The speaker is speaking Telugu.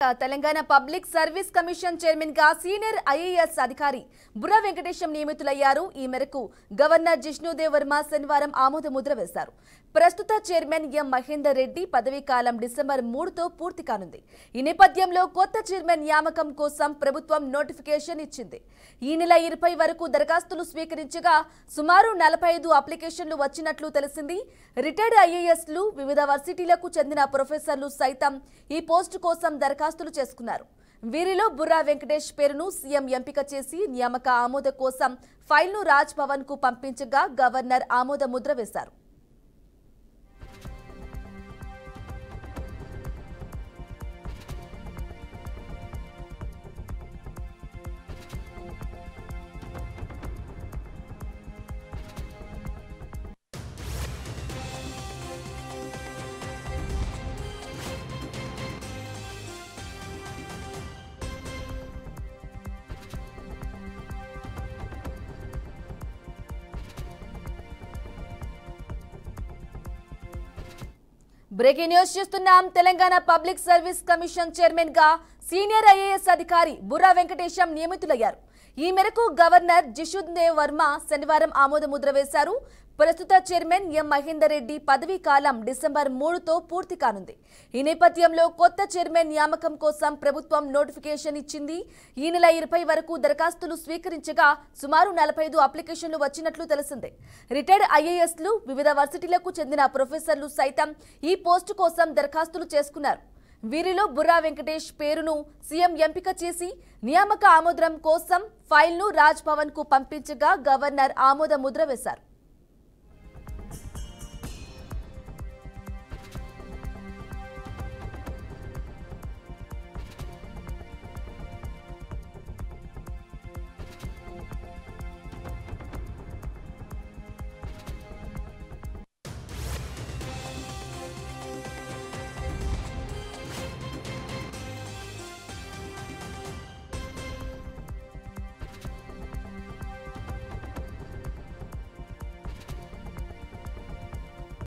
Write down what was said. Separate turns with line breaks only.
Telangana public service commission chairman గా సీనియర్ ఐఏఎస్ అధికారి బుర్రా వెంకటేశం నియమితులయ్యారు. ఈ మేరకు గవర్నర్ జిష్ణుదేవ్ వర్మ శనివారం ఆమోద ముద్ర వేశారు. ప్రస్తుత చైర్మన్ ఎం మహేందర్ రెడ్డి పదవీ కాలం డిసెంబర్ 3తో పూర్తి కానుంది. ఈ నేపథ్యంలో కొత్త చైర్మన్ నియామకం కోసం ప్రభుత్వం నోటిఫికేషన్ ఇచ్చింది. ఈ నెల 20 వరకు దరఖాస్తులు స్వీకరించగా సుమారు 45 అప్లికేషన్లు వచ్చినట్లు తెలిసింది. రిటైర్డ్ ఐఏఎస్లు, వివిధ వర్సిటీలకు చెందిన ప్రొఫెసర్లు సైతం ఈ పోస్టు కోసం దరఖాస్తులు చేసుకున్నారు. వీరిలో బుర్రా వెంకటేష్ పేరును సీఎం ఎంపిక చేసి నియామక ఆమోద కోసం ఫైల్ను రాజ్ భవన్ కు పంపించగా గవర్నర్ ఆమోద ముద్ర వేశారు. బ్రేకింగ్ న్యూస్ చూస్తున్నాం. Telangana public service commission chairman గా సీనియర్ ఐఏఎస్ అధికారి బుర్రా వెంకటేశం నియమితులయ్యారు. ఈ మేరకు గవర్నర్ జిష్ణుదేవ్ వర్మ శనివారం ఆమోద ముద్ర వేశారు. ప్రస్తుత చైర్మన్ ఎం మహేందర్ రెడ్డి పదవీ కాలం డిసెంబర్ 3తో పూర్తి కానుంది. ఈ నేపథ్యంలో కొత్త చైర్మన్ నియామకం కోసం ప్రభుత్వం నోటిఫికేషన్ ఇచ్చింది. ఈ నెల 20 వరకు దరఖాస్తులు స్వీకరించగా సుమారు 45 అప్లికేషన్లు వచ్చినట్లు తెలిసింది. రిటైర్డ్ ఐఏఎస్లు, వివిధ వర్సిటీలకు చెందిన ప్రొఫెసర్లు సైతం ఈ పోస్టు కోసం దరఖాస్తులు చేసుకున్నారు. వీరిలో బుర్రా వెంకటేష్ పేరును సీఎం ఎంపిక చేసి నియామక ఆమోదం కోసం ఫైల్ను రాజ్ భవన్ కు పంపించగా గవర్నర్ ఆమోద ముద్ర వేశారు.